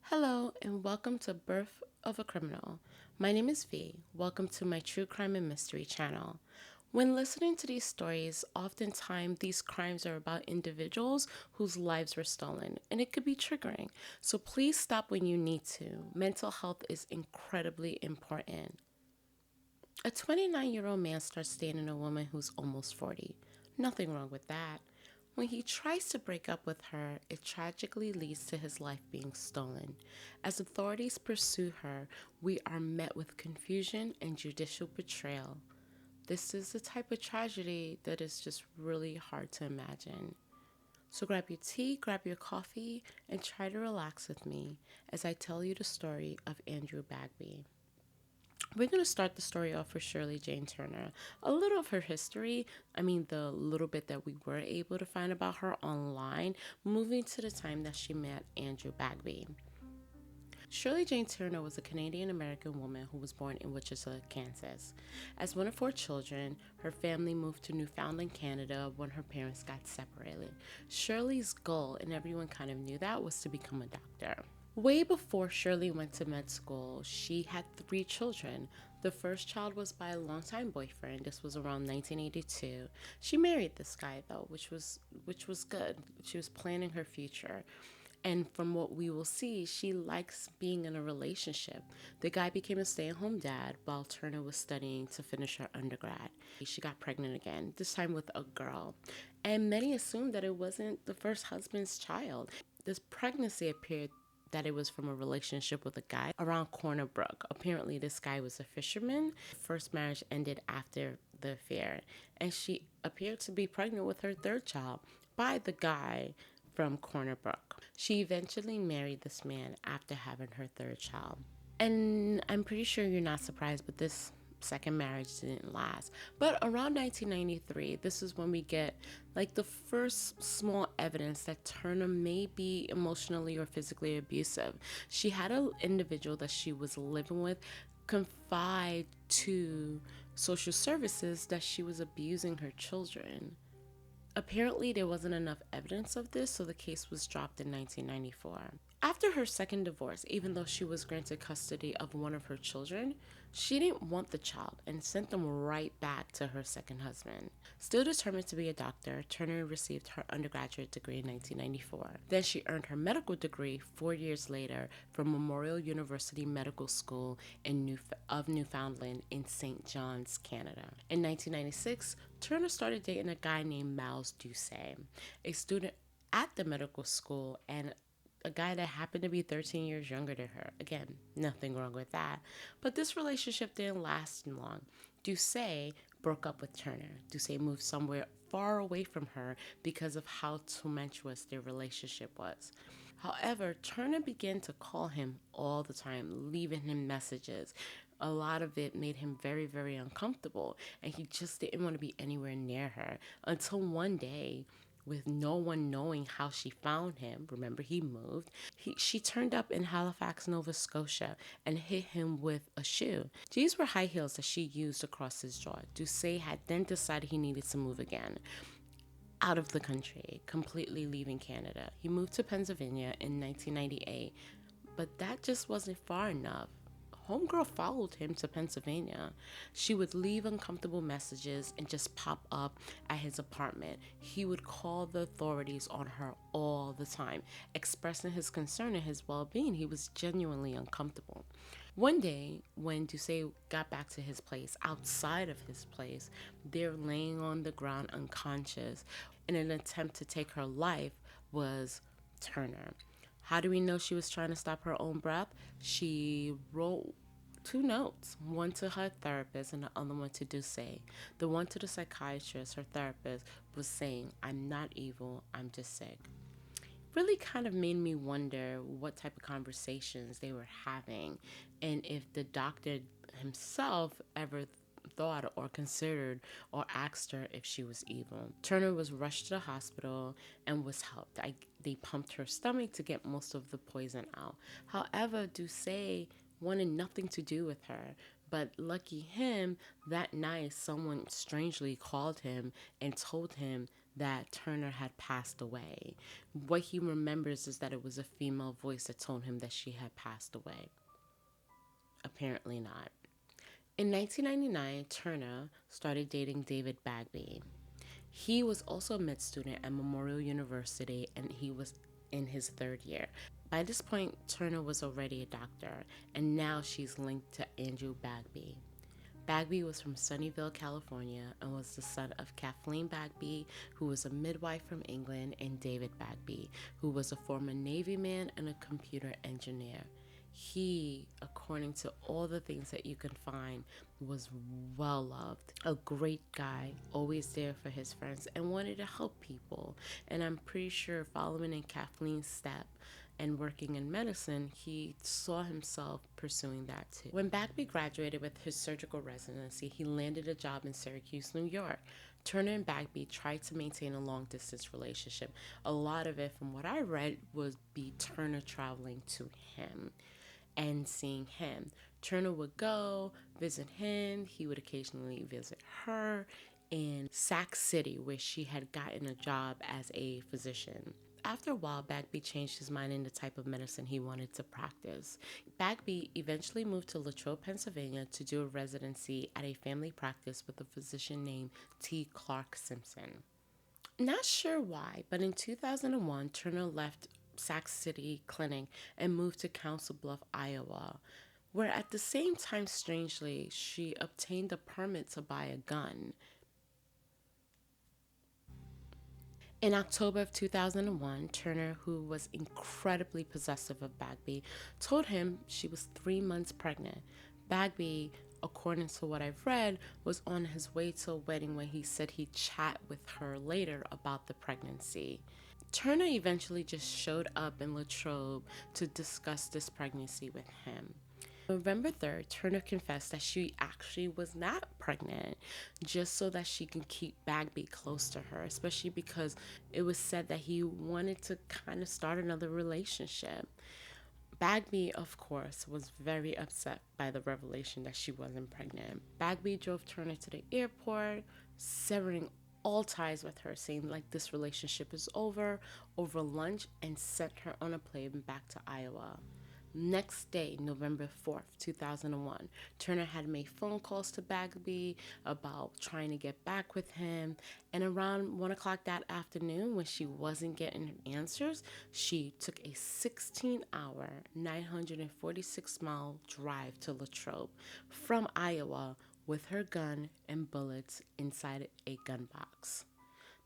Hello and welcome to Birth of a Criminal. My name is V. Welcome to my true crime and mystery channel. When listening to these stories, oftentimes these crimes are about individuals whose lives were stolen, and it could be triggering. So please stop when you need to. Mental health is incredibly important. A 29-year-old man starts dating a woman who's almost 40. Nothing wrong with that. When he tries to break up with her, it tragically leads to his life being stolen. As authorities pursue her, we are met with confusion and judicial betrayal. This is the type of tragedy that is just really hard to imagine. So grab your tea, grab your coffee, and try to relax with me as I tell you the story of Andrew Bagby. We're going to start the story off with Shirley Jane Turner. A little of her history, the little bit that we were able to find about her online, moving to the time that she met Andrew Bagby. Shirley Jane Turner was a Canadian American woman who was born in Wichita, Kansas. As one of four children, her family moved to Newfoundland, Canada when her parents got separated. Shirley's goal, and everyone kind of knew that, was to become a doctor. Way before Shirley went to med school, she had three children. The first child was by a longtime boyfriend. This was around 1982. She married this guy though, which was good. She was planning her future. And from what we will see, she likes being in a relationship. The guy became a stay-at-home dad while Turner was studying to finish her undergrad. She got pregnant again, this time with a girl. And many assumed that it wasn't the first husband's child. This pregnancy appeared that it was from a relationship with a guy around Corner Brook. Apparently, this guy was a fisherman. First marriage ended after the affair, and she appeared to be pregnant with her third child by the guy from Corner Brook. She eventually married this man after having her third child. And I'm pretty sure you're not surprised, but this second marriage didn't last. But around 1993, this is when we get like the first small evidence that Turner may be emotionally or physically abusive. She had an individual that she was living with confide to social services that she was abusing her children. Apparently, there wasn't enough evidence of this, so the case was dropped in 1994. After her second divorce, even though she was granted custody of one of her children, she didn't want the child and sent them right back to her second husband. Still determined to be a doctor, Turner received her undergraduate degree in 1994. Then she earned her medical degree 4 years later from Memorial University Medical School of Newfoundland in St. John's, Canada. In 1996, Turner started dating a guy named Miles Doucet, a student at the medical school and a guy that happened to be 13 years younger than her. Again, nothing wrong with that. But this relationship didn't last long. Doucet broke up with Turner. Doucet moved somewhere far away from her because of how tumultuous their relationship was. However, Turner began to call him all the time, leaving him messages. A lot of it made him very, very uncomfortable, and he just didn't want to be anywhere near her until one day, with no one knowing how she found him. Remember, he moved. She turned up in Halifax, Nova Scotia, and hit him with a shoe. These were high heels that she used across his jaw. Doucet had then decided he needed to move again out of the country, completely leaving Canada. He moved to Pennsylvania in 1998, but that just wasn't far enough. Homegirl followed him to Pennsylvania. She would leave uncomfortable messages and just pop up at his apartment. He would call the authorities on her all the time, expressing his concern and his well-being. He was genuinely uncomfortable. One day, when Doucet got back to his place, outside of his place, they're laying on the ground unconscious. In an attempt to take her life was Turner. How do we know she was trying to stop her own breath? She wrote two notes, one to her therapist and the other one to Doucet. The one to the psychiatrist, her therapist, was saying, "I'm not evil, I'm just sick." Really kind of made me wonder what type of conversations they were having and if the doctor himself ever thought or considered or asked her if she was evil. Turner was rushed to the hospital and was helped. They pumped her stomach to get most of the poison out. However, Doucet wanted nothing to do with her. But lucky him, that night someone strangely called him and told him that Turner had passed away. What he remembers is that it was a female voice that told him that she had passed away. Apparently not. In 1999, Turner started dating David Bagby. He was also a med student at Memorial University and he was in his third year. By this point, Turner was already a doctor, and now she's linked to Andrew Bagby. Bagby was from Sunnyvale, California, and was the son of Kathleen Bagby, who was a midwife from England, and David Bagby, who was a former Navy man and a computer engineer. He, according to all the things that you can find, was well loved, a great guy, always there for his friends, and wanted to help people. And I'm pretty sure following in Kathleen's step and working in medicine, he saw himself pursuing that too. When Bagby graduated with his surgical residency, he landed a job in Syracuse, New York. Turner and Bagby tried to maintain a long distance relationship. A lot of it, from what I read, would be Turner traveling to him and seeing him. Turner would go visit him. He would occasionally visit her in Sac City, where she had gotten a job as a physician. After a while, Bagby changed his mind in the type of medicine he wanted to practice. Bagby eventually moved to Latrobe, Pennsylvania to do a residency at a family practice with a physician named T. Clark Simpson. Not sure why, but in 2001, Turner left Sac City Clinic and moved to Council Bluff, Iowa, where at the same time, strangely, she obtained a permit to buy a gun. In October of 2001, Turner, who was incredibly possessive of Bagby, told him she was 3 months pregnant. Bagby, according to what I've read, was on his way to a wedding when he said he'd chat with her later about the pregnancy. Turner eventually just showed up in Latrobe to discuss this pregnancy with him. November 3rd, Turner confessed that she actually was not pregnant, just so that she can keep Bagby close to her, especially because it was said that he wanted to kind of start another relationship. Bagby, of course, was very upset by the revelation that she wasn't pregnant. Bagby drove Turner to the airport, severing all ties with her, saying like this relationship is over lunch, and sent her on a plane back to Iowa. Next day, November 4th, 2001, Turner had made phone calls to Bagby about trying to get back with him. And around 1 o'clock that afternoon, when she wasn't getting answers, she took a 16-hour, 946-mile drive to Latrobe from Iowa with her gun and bullets inside a gun box.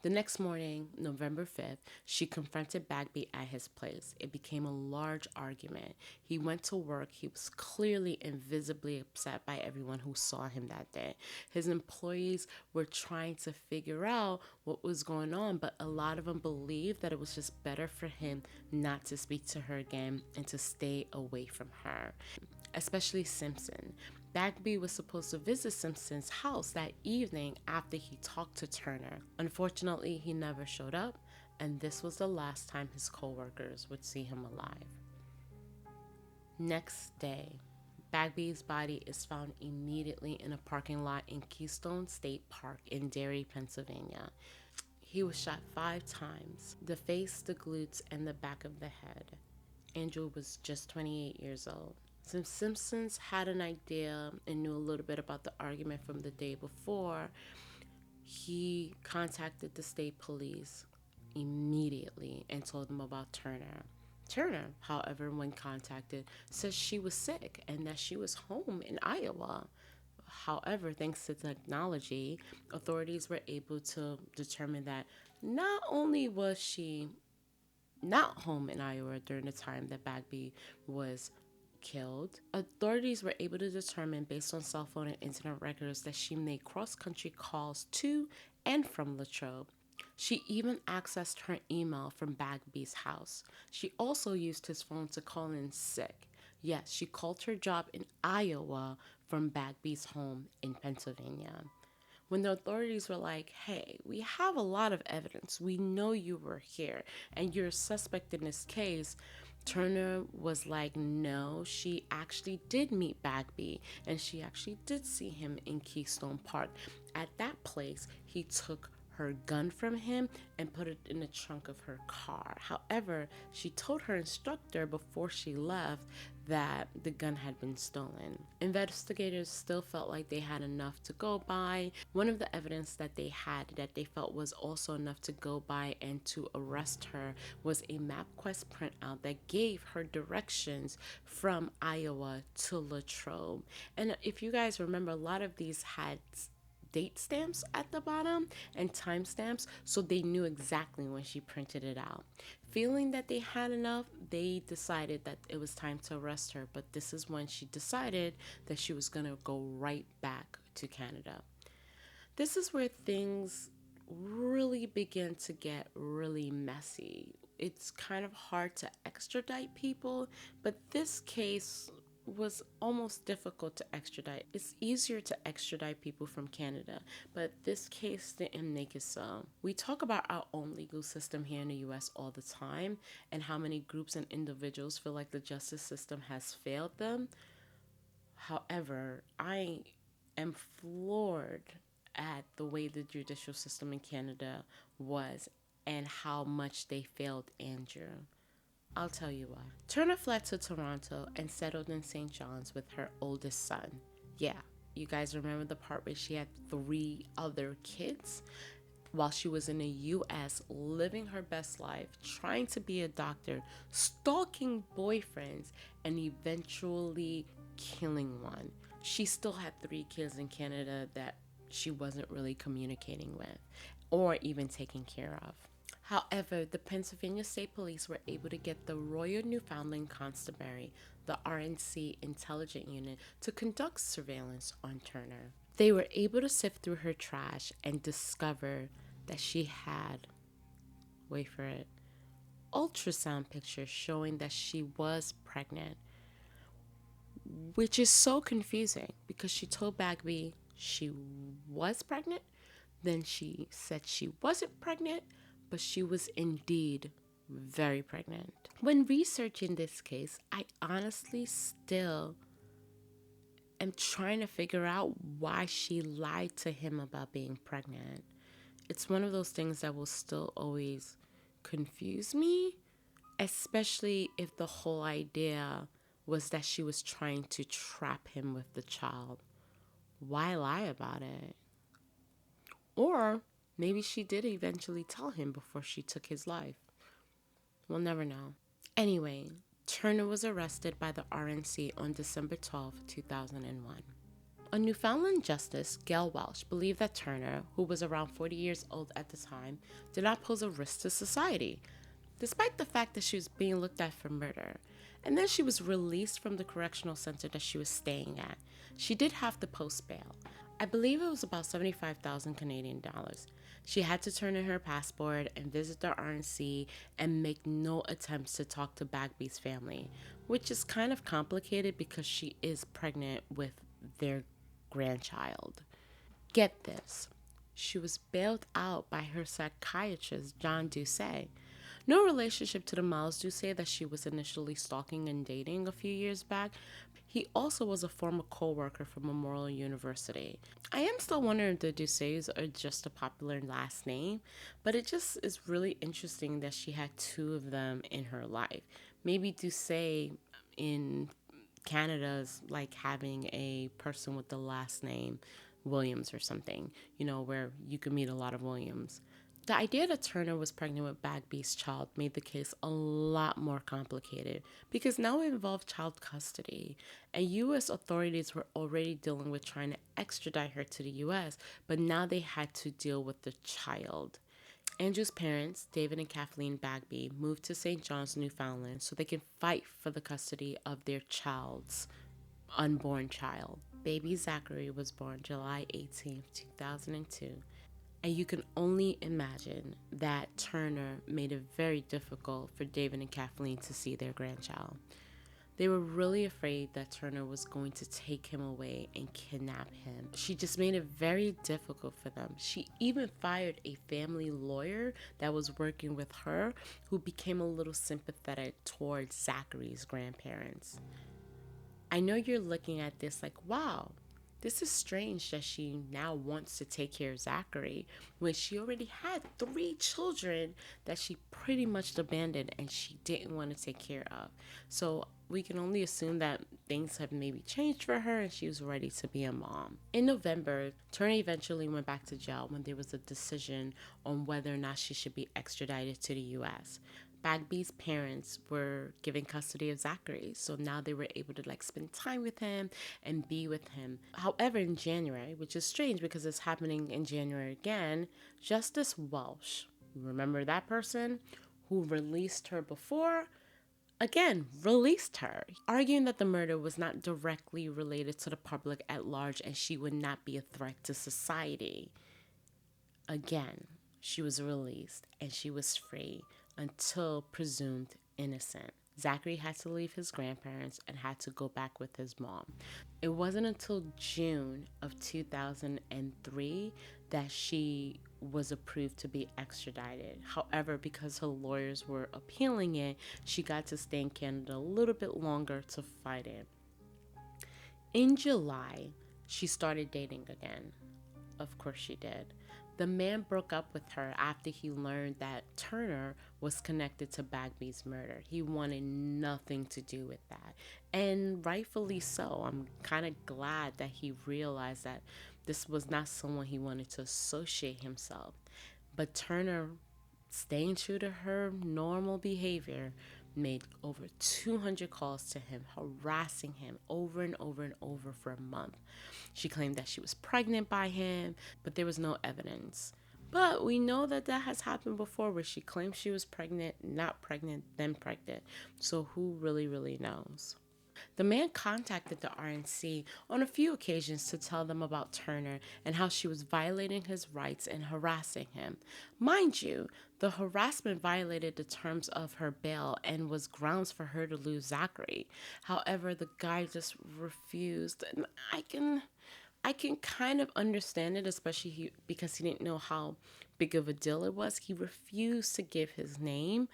The next morning, November 5th, she confronted Bagby at his place. It became a large argument. He went to work. He was clearly and visibly upset by everyone who saw him that day. His employees were trying to figure out what was going on, but a lot of them believed that it was just better for him not to speak to her again and to stay away from her, especially Simpson. Bagby was supposed to visit Simpson's house that evening after he talked to Turner. Unfortunately, he never showed up, and this was the last time his co-workers would see him alive. Next day, Bagby's body is found immediately in a parking lot in Keystone State Park in Derry, Pennsylvania. He was shot 5 times: the face, the glutes, and the back of the head. Andrew was just 28 years old. Since Simpsons had an idea and knew a little bit about the argument from the day before, he contacted the state police immediately and told them about Turner. Turner, however, when contacted, said she was sick and that she was home in Iowa. However, thanks to technology, authorities were able to determine that not only was she not home in Iowa during the time that Bagby was killed, authorities were able to determine based on cell phone and internet records that she made cross-country calls to and from Latrobe. She even accessed her email from Bagby's house. She also used his phone to call in sick. Yes, she called her job in Iowa from Bagby's home in Pennsylvania. When the authorities were like, hey, we have a lot of evidence. We know you were here and you're a suspect in this case, Turner was like, no, she actually did meet Bagby and she actually did see him in Keystone Park. At that place, he took her gun from him and put it in the trunk of her car. However, she told her instructor before she left that the gun had been stolen. Investigators still felt like they had enough to go by. One of the evidence that they had that they felt was also enough to go by and to arrest her was a MapQuest printout that gave her directions from Iowa to Latrobe. And if you guys remember, a lot of these had date stamps at the bottom and time stamps, so they knew exactly when she printed it out. Feeling that they had enough, they decided that it was time to arrest her, but this is when she decided that she was going to go right back to Canada. This is where things really begin to get really messy. It's kind of hard to extradite people, but this case was almost difficult to extradite. It's easier to extradite people from Canada, but this case didn't make it so. We talk about our own legal system here in the US all the time and how many groups and individuals feel like the justice system has failed them. However, I am floored at the way the judicial system in Canada was and how much they failed Andrew. I'll tell you why. Turner fled to Toronto and settled in St. John's with her oldest son. Yeah, you guys remember the part where she had 3 other kids? While she was in the US, living her best life, trying to be a doctor, stalking boyfriends, and eventually killing one. She still had 3 kids in Canada that she wasn't really communicating with or even taking care of. However, the Pennsylvania State Police were able to get the Royal Newfoundland Constabulary, the RNC Intelligence Unit, to conduct surveillance on Turner. They were able to sift through her trash and discover that she had, wait for it, ultrasound pictures showing that she was pregnant, which is so confusing because she told Bagby she was pregnant, then she said she wasn't pregnant, but she was indeed very pregnant. When researching this case, I honestly still am trying to figure out why she lied to him about being pregnant. It's one of those things that will still always confuse me, especially if the whole idea was that she was trying to trap him with the child. Why lie about it? Or maybe she did eventually tell him before she took his life. We'll never know. Anyway, Turner was arrested by the RNC on December 12, 2001. A Newfoundland justice, Gail Welsh, believed that Turner, who was around 40 years old at the time, did not pose a risk to society, despite the fact that she was being looked at for murder. And then she was released from the correctional center that she was staying at. She did have to post bail. I believe it was about 75,000 Canadian dollars. She had to turn in her passport and visit the RNC and make no attempts to talk to Bagby's family, which is kind of complicated because she is pregnant with their grandchild. Get this, she was bailed out by her psychiatrist, John Doucet. No relationship to the Miles Doucet that she was initially stalking and dating a few years back. He also was a former co-worker from Memorial University. I am still wondering if the Doucets are just a popular last name, but it just is really interesting that she had 2 of them in her life. Maybe Doucet in Canada is like having a person with the last name Williams or something, where you can meet a lot of Williams. The idea that Turner was pregnant with Bagby's child made the case a lot more complicated because now it involved child custody, and U.S. authorities were already dealing with trying to extradite her to the U.S., but now they had to deal with the child. Andrew's parents, David and Kathleen Bagby, moved to St. John's, Newfoundland, so they can fight for the custody of their child's unborn child. Baby Zachary was born July 18, 2002. And you can only imagine that Turner made it very difficult for David and Kathleen to see their grandchild. They were really afraid that Turner was going to take him away and kidnap him. She just made it very difficult for them. She even fired a family lawyer that was working with her, who became a little sympathetic towards Zachary's grandparents. I know you're looking at this like, wow, This is strange that she now wants to take care of Zachary when she already had 3 children that she pretty much abandoned and she didn't want to take care of. So we can only assume that things have maybe changed for her and she was ready to be a mom. In November, Turner eventually went back to jail when there was a decision on whether or not she should be extradited to the US. Bagby's parents were given custody of Zachary, so now they were able to spend time with him and be with him. However, in January, which is strange because it's happening in January again, Justice Welsh, remember that person who released her before, again released her, arguing that the murder was not directly related to the public at large and she would not be a threat to society. Again, she was released and she was free until presumed innocent. Zachary had to leave his grandparents and had to go back with his mom. It wasn't until June of 2003 that she was approved to be extradited. However, because her lawyers were appealing it, she got to stay in Canada a little bit longer to fight it. In July, she started dating again. Of course she did. The man broke up with her after he learned that Turner was connected to Bagby's murder. He wanted nothing to do with that. And rightfully so. I'm kind of glad that he realized that this was not someone he wanted to associate himself. But Turner, staying true to her normal behavior, made over 200 calls to him, harassing him over and over and over for a month. She claimed that she was pregnant by him, but there was no evidence. But we know that that has happened before where she claimed she was pregnant, not pregnant, then pregnant. So who really knows? The man contacted the RNC on a few occasions to tell them about Turner and how she was violating his rights and harassing him. Mind you, the harassment violated the terms of her bail and was grounds for her to lose Zachary. However, the guy just refused. And I can kind of understand it, especially because he didn't know how big of a deal it was. He refused to give his name.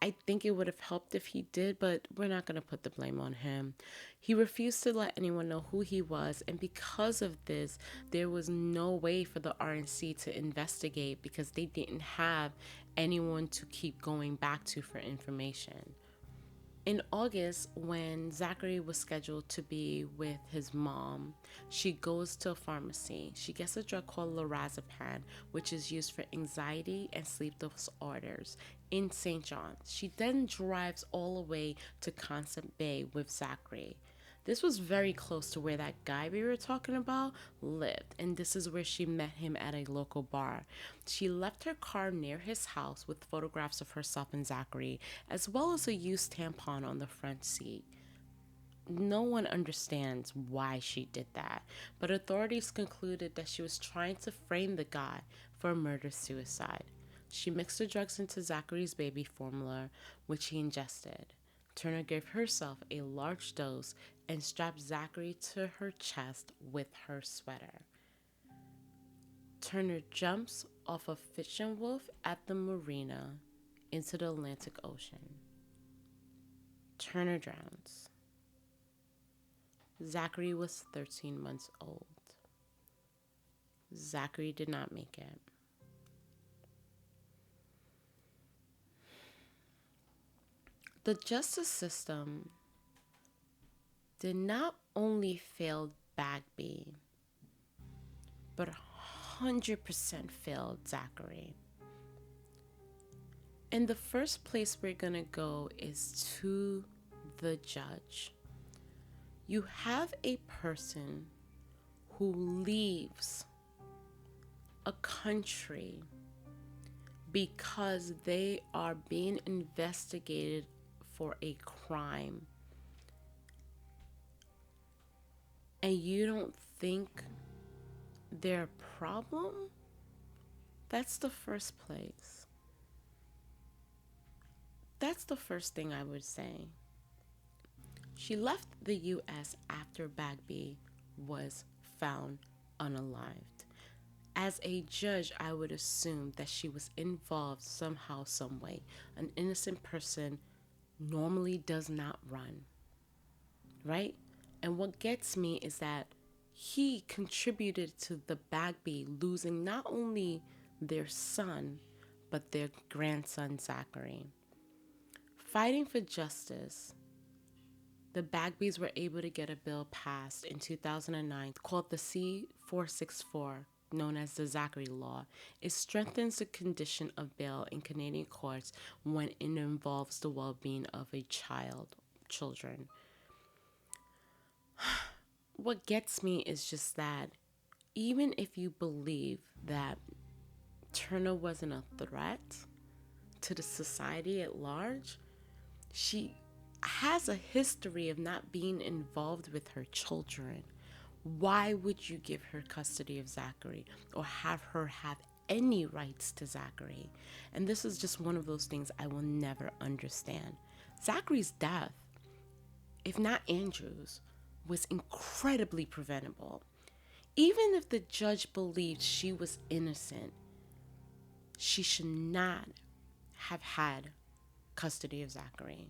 I think it would have helped if he did, but we're not going to put the blame on him. He refused to let anyone know who he was, and because of this, there was no way for the RNC to investigate because they didn't have anyone to keep going back to for information. In August, when Zachary was scheduled to be with his mom, she goes to a pharmacy. She gets a drug called lorazepam, which is used for anxiety and sleep disorders in St. John's. She then drives all the way to Concept Bay with Zachary. This was very close to where that guy we were talking about lived, and this is where she met him at a local bar. She left her car near his house with photographs of herself and Zachary, as well as a used tampon on the front seat. No one understands why she did that, but authorities concluded that she was trying to frame the guy for a murder-suicide. She mixed the drugs into Zachary's baby formula, which he ingested. Turner gave herself a large dose and strapped Zachary to her chest with her sweater. Turner jumps off a fishing wharf at the marina into the Atlantic Ocean. Turner drowns. Zachary was 13 months old. Zachary did not make it. The justice system did not only fail Bagby, but 100% failed Zachary. And the first place we're gonna go is to the judge. You have a person who leaves a country because they are being investigated for a crime, and you don't think they're a problem? That's the first place. That's the first thing I would say. She left the US after Bagby was found unalived. As a judge, I would assume that she was involved somehow, some way. An innocent person normally does not run, right? And what gets me is that he contributed to the Bagby losing not only their son, but their grandson, Zachary. Fighting for justice, the Bagbys were able to get a bill passed in 2009 called the C-464, known as the Zachary Law. It strengthens the condition of bail in Canadian courts when it involves the well-being of a children. What gets me is just that even if you believe that Turner wasn't a threat to the society at large, she has a history of not being involved with her children. Why would you give her custody of Zachary or have her have any rights to Zachary? And this is just one of those things I will never understand. Zachary's death, if not Andrew's, was incredibly preventable. Even if the judge believed she was innocent, she should not have had custody of Zachary.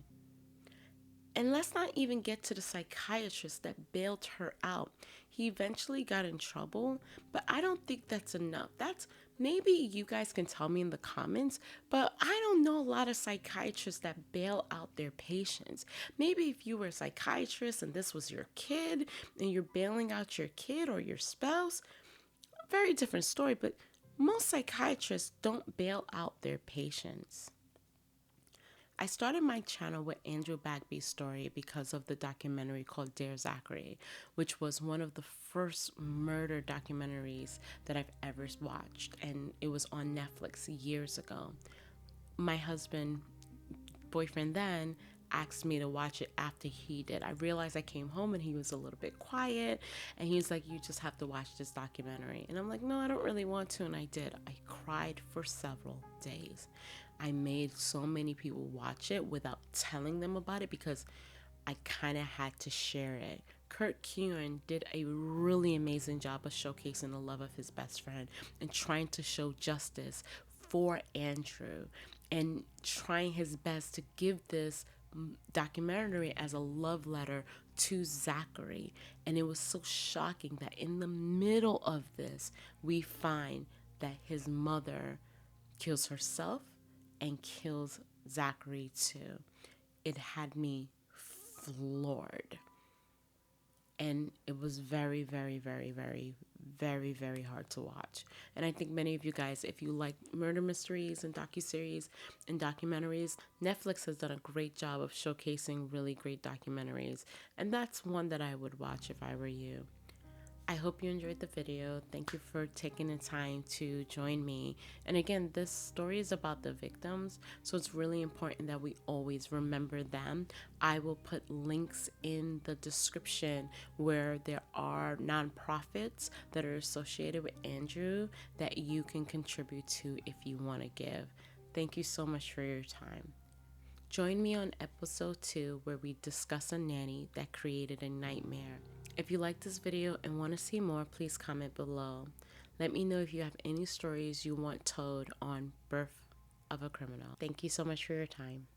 And let's not even get to the psychiatrist that bailed her out. He eventually got in trouble, but I don't think that's enough. Maybe you guys can tell me in the comments, but I don't know a lot of psychiatrists that bail out their patients. Maybe if you were a psychiatrist and this was your kid and you're bailing out your kid or your spouse, very different story, but most psychiatrists don't bail out their patients. I started my channel with Andrew Bagby's story because of the documentary called Dear Zachary, which was one of the first murder documentaries that I've ever watched, and it was on Netflix years ago. My boyfriend then, asked me to watch it after he did. I realized I came home and he was a little bit quiet, and he was like, you just have to watch this documentary. And I'm like, no, I don't really want to. And I did. I cried for several days. I made so many people watch it without telling them about it because I kind of had to share it. Kurt Kieran did a really amazing job of showcasing the love of his best friend and trying to show justice for Andrew and trying his best to give this documentary as a love letter to Zachary. And it was so shocking that in the middle of this, we find that his mother kills herself and kills Zachary too. It had me floored. And it was very, very, very, very, very, very hard to watch. And I think many of you guys, if you like murder mysteries and docuseries and documentaries, Netflix has done a great job of showcasing really great documentaries. And that's one that I would watch if I were you. I hope you enjoyed the video. Thank you for taking the time to join me. And again, this story is about the victims, so it's really important that we always remember them. I will put links in the description where there are nonprofits that are associated with Andrew that you can contribute to if you want to give. Thank you so much for your time. Join me on episode 2 where we discuss a nanny that created a nightmare. If you like this video and want to see more, please comment below. Let me know if you have any stories you want told on Birth of a Criminal. Thank you so much for your time.